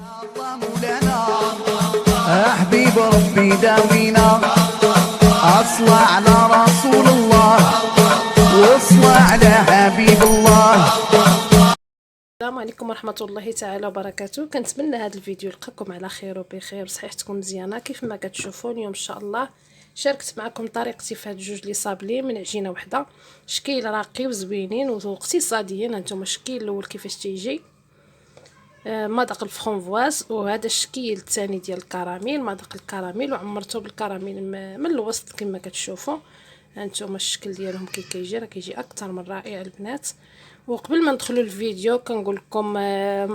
الله مولانا حبيب ربي داوينا، اصلى على رسول الله واصلى على حبيب الله. السلام عليكم ورحمه الله تعالى وبركاته. كنتمنى هذا الفيديو يلقاكم على خير وبخير وصحتكم مزيانه. كيف ما كتشوفوا اليوم ان شاء الله شاركت معكم طريقتي في هاد جوج لي صابلي من عجينه وحده، شكل راقي وزوينين واقتصاديين. هانتوما الشكل الاول كيفاش تيجي مذاق الفرونفواز، وهذا الشكل الثاني ديال الكراميل مذاق الكراميل، وعمرته بالكراميل من الوسط كما كتشوفوا. هانتوما الشكل ديالهم كيجي راه كيجي اكثر من رائع البنات. وقبل ما ندخلوا الفيديو كنقول لكم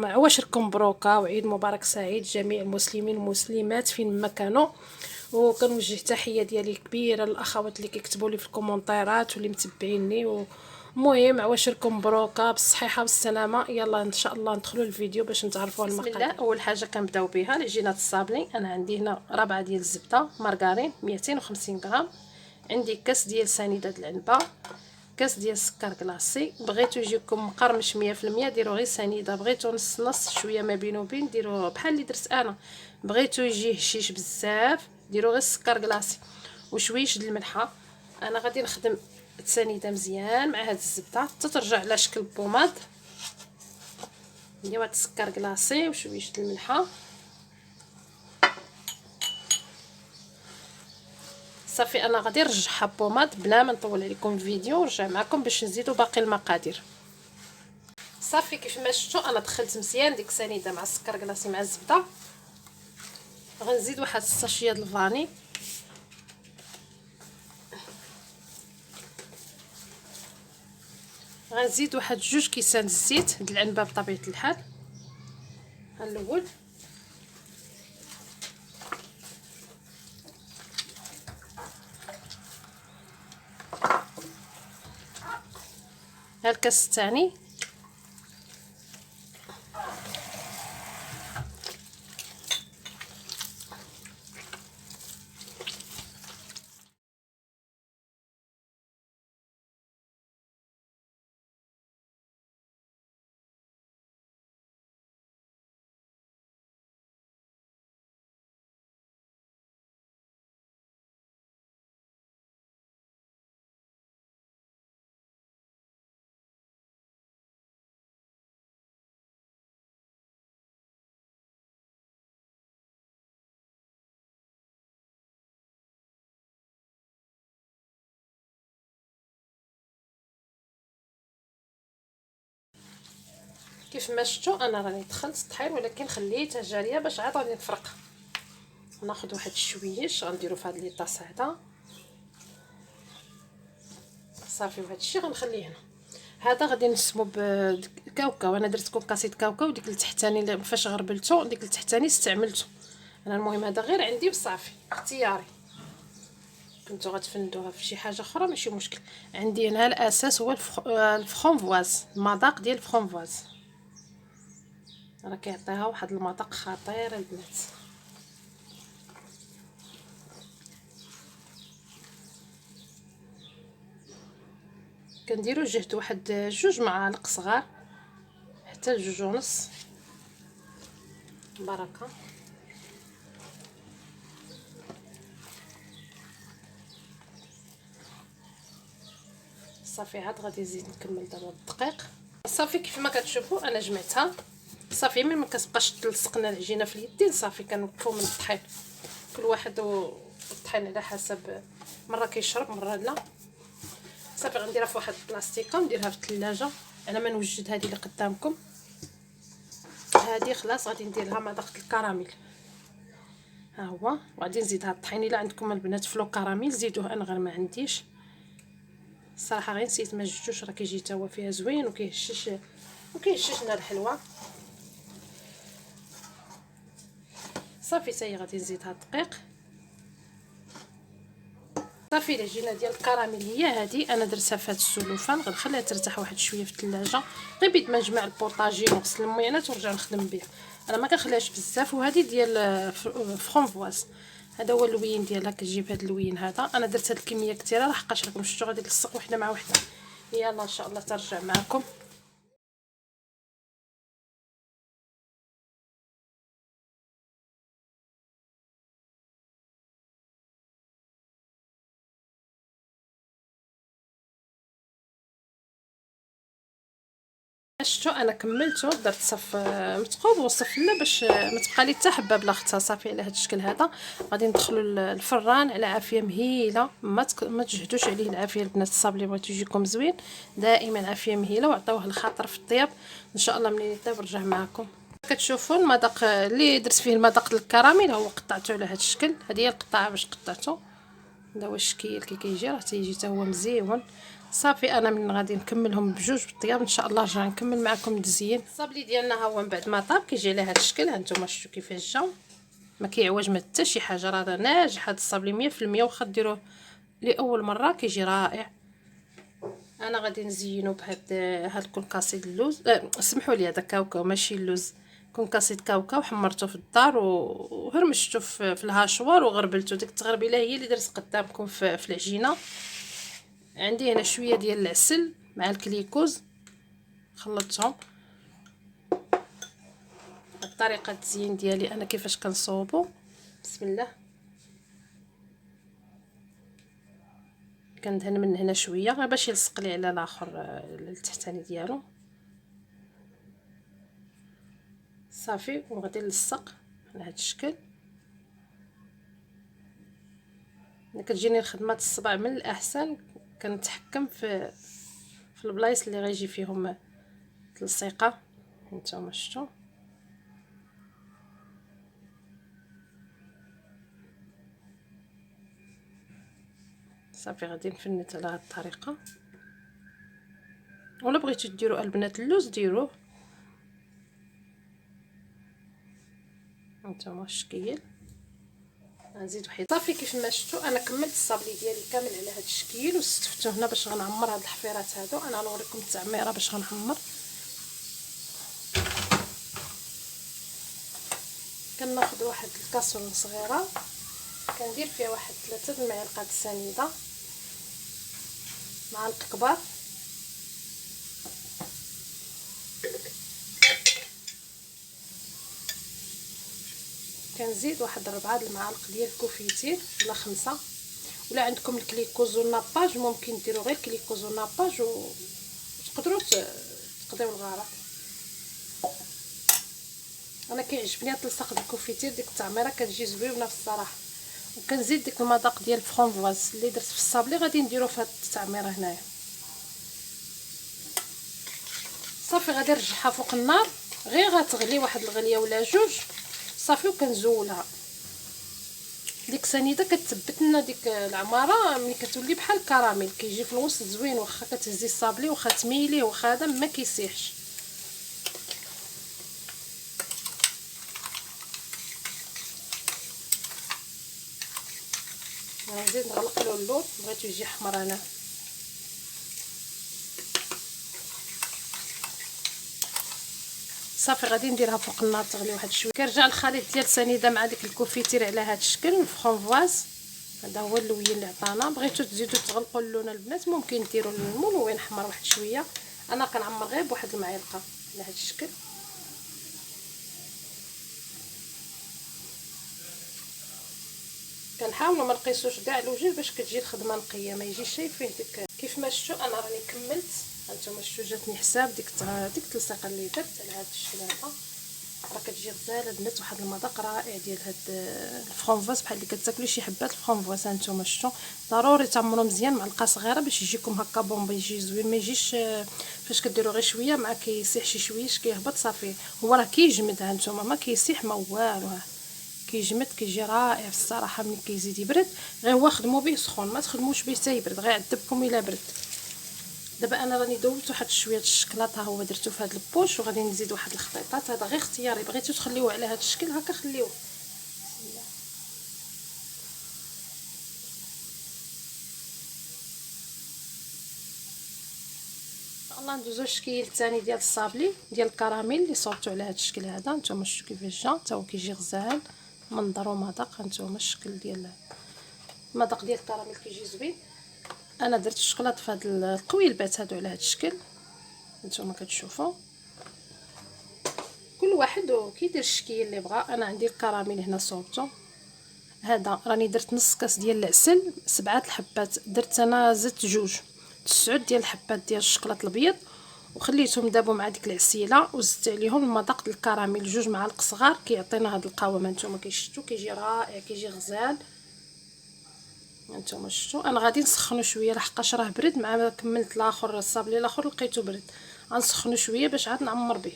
عواشركم مبروكه وعيد مبارك سعيد جميع المسلمين والمسلمات فين ما كانوا. وكنوجه تحيه ديالي كبيره للاخوات اللي كيكتبوا لي في الكومونتيرات واللي متبعيني. المهم عواشركم مبروكه بالصحيحه والسلامه. يلا ان شاء الله ندخلوا الفيديو باش نتعرفوا المقادير. بسم الله. اول حاجه كنبداو بها العجينه الصابلي. انا عندي هنا ربعه ديال الزبده مارغرين 250 غرام، عندي كاس ديال سنيده العنبه، كاس ديال السكر كلاصي. بغيتو يجيكم مقرمش 100% ديروا غير سنيده، بغيتو نص نص شويه ما بين وبين ديروا بحال اللي درت انا، بغيتو يجي هشيش بزاف ديروا غير السكر كلاصي وشويش د الملحه. انا غادي نخدم السنيده مزيان مع هاد الزبده حتى ترجع على شكل بوماد. نديروا هاد السكر كلاصي وشويش د الملحه صافي. انا غادي نرجعها بوماد بلا ما نطول عليكم الفيديو ونرجع معكم باش نزيدوا باقي المقادير. صافي كيف ما شفتوا انا دخلت مزيان ديك السنيده مع السكر كلاصي مع الزبده. غنزيد واحد الساشيه د الفاني، غنزيد واحد جوج كيسان الزيت د العنبه بطبيعه الحال. ها الاول ها الكاس الثاني، كيف ما شفتوا انا راني دخلت الطحين ولكن خليتها جاريه باش عاد غادي نفرق. ناخذ واحد الشويش غنديرو في هاد لي طاس هذا صافي، وهذا الشيء غنخليه هنا. هذا غادي نسمو بكاوكاو، انا درت كوكاسيط كاوكاو. ديك التحتاني فاش غربلته ديك التحتاني استعملته انا. المهم هذا غير عندي وصافي اختياري، كنتو غتفندوها في شي حاجه اخرى ماشي مشكل. عندي هنا الاساس هو الفرونفواز، المذاق ديال الفرونفواز راه كيعطيها واحد المذاق خطير البنات. كنديرو جهد واحد جوج معالق صغار حتى جوج ونص بركه. صافي عاد غادي نزيد نكمل دابا الدقيق. صافي كيف ما كتشوفوا انا جمعتها صافي. ملي ما كتبقاش تلصقنا العجينه في اليدين صافي كنوقفوا من الطحين، كل واحد والطحين على حسب، مره كيشرب مره لا. صافي غنديرها في واحد البلاستيكه ونديرها في الثلاجه على ما نوجد هذه اللي قدامكم. هذه خلاص غادي ندير لها مذاق الكراميل، ها هو. وغادي نزيدها الطحين. الا عندكم البنات فلو كراميل زيدوه، انا غير ما عنديش الصراحه، غير نسيت ما جبتوش. راه كيجي حتى هو فيها زوين وكيهششنا الحلوه. صافي حتى غادي نزيدها الدقيق. صافي العجينه ديال الكراميل هي هذه، انا درتها في هذا السلوفان. غنخليها ترتاح واحد شويه في الثلاجه غير بيد ما نجمع البوطاجي ونغسل الموينات ونرجع نخدم بها. انا ما كنخليهاش بزاف. وهذه ديال فرونفواز، هذا هو اللوين ديالها، كتجيب هذا اللوين هذا. انا درت هذه الكميه كثيره لحقاش راكم شفتوا غادي نلصق وحده مع وحده. يلا ان شاء الله ترجع معكم. شفتو انا كملته، درت صف مثقوب وصف لا باش ما تبقى لي حتى حبه بلا اختها. صافي على هذا الشكل هذا غادي ندخلوا الفران على عافيه مهيله. ما تجهدوش عليه العافيه البنات. الصابلي اللي بغيتو يجيكم زوين دائما عافيه مهيله، وعطيوه الخاطر في الطياب. ان شاء الله ملي يطيب نرجع معكم. كتشوفوا المذاق اللي درت فيه المذاق الكراميل هو قطعته على هذا الشكل. هذه هي القطعه باش قطعته. هذا هو الشكل كي كيجي، راه تيجي حتى هو مزيون. صافي انا من غادي نكملهم بجوج بالطياب ان شاء الله. رجع نكمل معكم التزيين. الصابلي ديالنا ها هو من بعد ما طاب كيجي على هذا الشكل. ها نتوما شفتوا كيفاش جا، ما كيعوج ما حتى شي حاجه. راه ناجح هذا الصابلي 100%. واخا ديروه لاول مره كيجي رائع. انا غادي نزينو هاد الكونكاسي اللوز. سمحوا لي هذا كاوكاو ماشي اللوز، كونكاسي كاوكاو. حمرته في الدار وهرمشته في الهاشوار وغربلته. ديك التغربيله هي اللي درت قدامكم في العجينه. عندي هنا شويه ديال العسل مع الكليكوز خلطتهم. الطريقه التزيين ديالي انا كيفاش كنصوبو. بسم الله. كندهن من هنا شويه غير باش يلصق لي على الاخر التحتاني ديالو. صافي وغادي نلصق على هذا الشكل. ملي كتجيني الخدمه الصباع من الاحسن كنتحكم في البلايص اللي غيجي فيهم تلصيقه. نتوما شفتوا. صافي غادي نفنت على هذه الطريقه. ولا بغيتو ديروا البنات اللوز ديروه. هانتوما الشكل. غنزيد واحد. صافي كيف ما شفتوا انا كملت الصابلي ديالي كامل على هذا الشكل واستفتو هنا باش غنعمر هاد الحفيرات هادو. انا غنوريكم التعميره باش غنعمر. كناخذ واحد الكاسرونه صغيره كندير فيها واحد 3 المعالق سنيده، معالق كبار. كنزيد واحد 4 المعالق ديال الكوفيتير ولا 5. ولا عندكم الكليكوز والناباج ممكن ديروا غير كليكوز والناباج وتقدروا تقضيو الغرض. انا كيعجبني تلصق بالكوفيتير ديك التعميره كتجي زوينه بصراحه. وكنزيد ديك المذاق ديال الفرونفواز اللي درت في الصابلي غادي نديرو في هاد التعميره هنايا. صافي غادي نرجعها فوق النار غير غتغلي واحد الغليه ولا جوج. صافي وكنزولها. ديك سنيده كتثبت لنا ديك العماره ملي كتولي بحال الكراميل كيجي في الوسط زوين. واخا كتهزي الصابلي واخا تميليه واخا هذا ما كيسيحش. غنزيد نغلق له اللون بغيتو يجي احمر. انا صافي غادي نديرها فوق النار تغلي واحد شويه. كنرجع الخليط ديال سنيده مع ديك الكوفيتير على هذا الشكل الفرونفواز. هذا هو اللوين اللي عطانا. بغيتو تزيدوا تغلقوا اللون البنات ممكن ديروا الملون احمر واحد شويه. انا كنعمر غير بواحد المعلقه على هذا الشكل. كنحاولوا ما نقيسوش كاع الوجه باش كتجي الخدمه نقيه ما يجيش شي فيه ديك. كيف ما شفتوا انا راني كملت. هانتوما شفتوا جاتني حساب ديك التلصيقه اللي درت على هذا الشكل هذا. راه كتجي غزاله البنات واحد المذاق رائع ديال هاد الفرونفواز بحال اللي كتاكلوا شي حبات الفرونفواز. هانتوما شفتوا ضروري تعمروا مزيان معلقه صغيره باش يجيكم هكا بومبي يجي زوين. ما يجيش فاش كديروا غير شويه مع كيسيح شي شويش كيهبط. صافي هو راه كيجمد. هانتوما ما كيسيح ما والو. كيجمد كيجي رائع الصراحه. ملي كيزيد يبرد غير هو خدموا به سخون ما تخدموش به حتى يبرد غير يعذبكم الا برد. دابا انا راني دوبت واحد شويه الشكلاط ها هو درتو في هذا البوش وغادي نزيد واحد الخطيطات. هذا غير اختياري بغيتو تخليوه على هذا الشكل هكا خليوه. الله ندوزو الشكل الثاني ديال الصابلي ديال الكراميل اللي صوبتو على هذا الشكل هذا. نتوما شفتوا كيفاش جا حتى هو كيجي غزال منظر ومذاق. هانتوما الشكل ديال المذاق ديال الكراميل كيجي زوين. انا درت الشكلاط في هذا القويلبات هادو على هذا الشكل. نتوما كتشوفوا كل واحد وكيدير الشكل اللي بغا. انا عندي الكراميل هنا صوبته. هذا راني درت نص كاس ديال العسل 7 الحبات. درت انا زدت 2 9 ديال الحبات ديال الشكلاط الابيض وخليتهم دابوا مع ديك العسيله، وزدت عليهم المذاق الكراميل 2 معالق صغار كيعطينا هذا القوام. هانتوما كيشفتوا كيجي رائع، كيجي غزال. هانتوما شفتوا. انا غادي نسخنو شويه لحقاش راه برد، مع كملت الاخر الصابلي الاخر لقيته برد، غنسخنو شويه باش عاد نعمر به.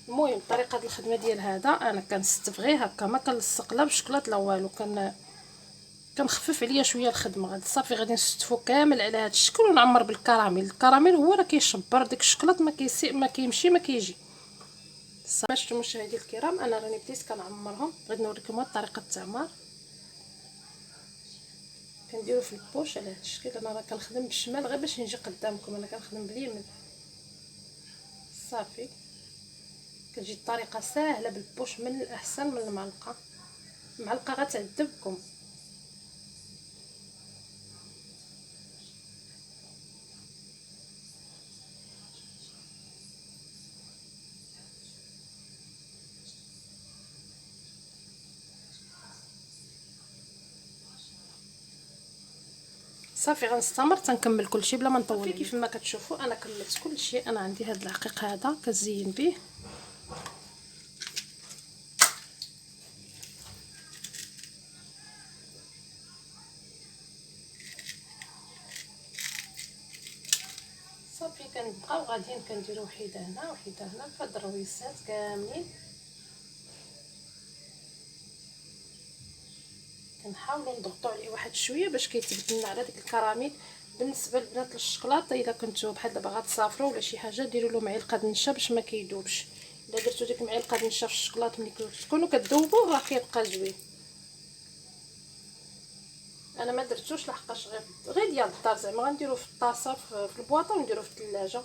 المهم طريقه الخدمه ديال هذا انا كنستفغي هكا، ما كنلصق لا بالشكلاط لا والو، كنخفف عليا شويه الخدمه. غادي صافي غادي نستفو كامل على هذا الشكل ونعمر بالكراميل. الكراميل هو راه كيشبر داك الشكلاط، ما كيسي ما كيمشي ما كيجي. شفتوا مشاهدي الكرام، انا راني بديت كنعمرهم. بغيت نوريكم طريقه التعمار. كنديرو في البوش على هذا الشكل. انا راه كنخدم بالشمال غير باش نجي قدامكم، انا كنخدم باليمين. صافي كتجي الطريقه ساهله بالبوش، من الاحسن من المعلقه. المعلقه غتعذبكم. صافي غنستمر تنكمل كلشي بلا ما نطول. كيف ما كتشوفوا انا كملت كلشي. انا عندي هذا العقيق هذا كزين به. صافي كنبقاو غاديين كنديرو وحيده هنا وحيده هنا في هاد الرويسات كاملين. كنحاولوا نضغطوا عليه واحد شويه باش كيثبت لنا على ديك الكراميل. بالنسبه لبنات الشكلاط، الا كنتو بحال دابا غتسافروا ولا شي حاجه ديروا له معلقه نشا باش ما كيذوبش. الا درتو ديك المعلقه نشا في الشكلاط ملي تكونوا كذوبوه راه كيبقى زوين. انا ما درتوش لحقاش غير ديال الدار، زعما غنديرو في الطاسه في البواطه ونديرو في الثلاجه.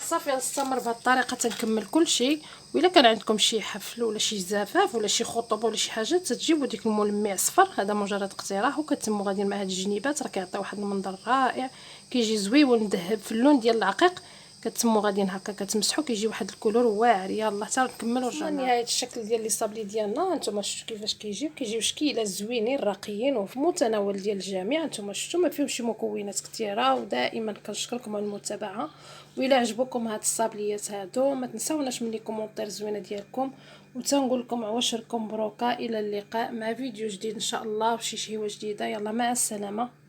صافي غنستمر بهذه الطريقه تنكمل كلشي. والا كان عندكم شي حفل ولا شي زفاف ولا شي خطوبه ولا شي حاجه، تجيبوا ديك الملمع صفر. هذا مجرد اقتراح، وكتموا غاديين مع هاد الجنيبات راه كيعطيو واحد المنظر رائع، كيجي زويون مذهب في اللون ديال العقيق. كتموا غاديين هكا كتمسحوا كيجي واحد الكولور واعر. يلا حتى نكملوا ورجعنا نهايه الشكل ديال لي صابلي ديالنا. هانتوما شفتوا كيفاش كيجيو شكيله زوينين راقيين وفي متناول ديال الجميع. هانتوما شفتوا ما فيهمش مكونات كثيره. ودائما كنشكركم على المتابعه. وإلا عجبكم هاد الصابليات هادو ما تنساوناش من لي كومونتير زوينه ديالكم، وتنقول لكم عواشركم مبروكه. الى اللقاء مع فيديو جديد ان شاء الله وشي شهوه جديده. يلا مع السلامه.